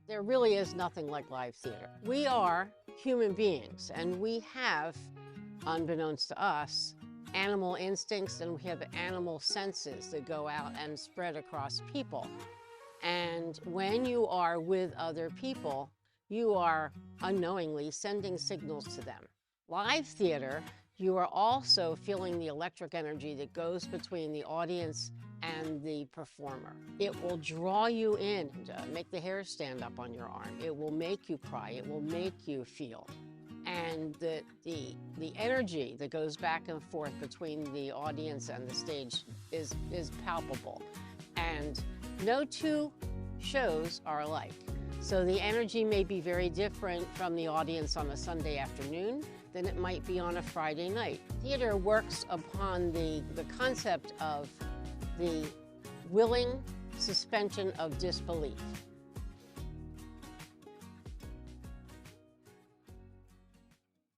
There really is nothing like live theater. We are human beings, and we have, unbeknownst to us, animal instincts, and we have animal senses that go out and spread across people. And when you are with other people, you are unknowingly sending signals to them. Live theater, you are also feeling the electric energy that goes between the audience and the performer. It will draw you in, make the hair stand up on your arm. It will make you cry. It will make you feel. And the energy that goes back and forth between the audience and the stage is palpable. And no two shows are alike. So the energy may be very different from the audience on a Sunday afternoon than it might be on a Friday night. Theater works upon the concept of the willing suspension of disbelief.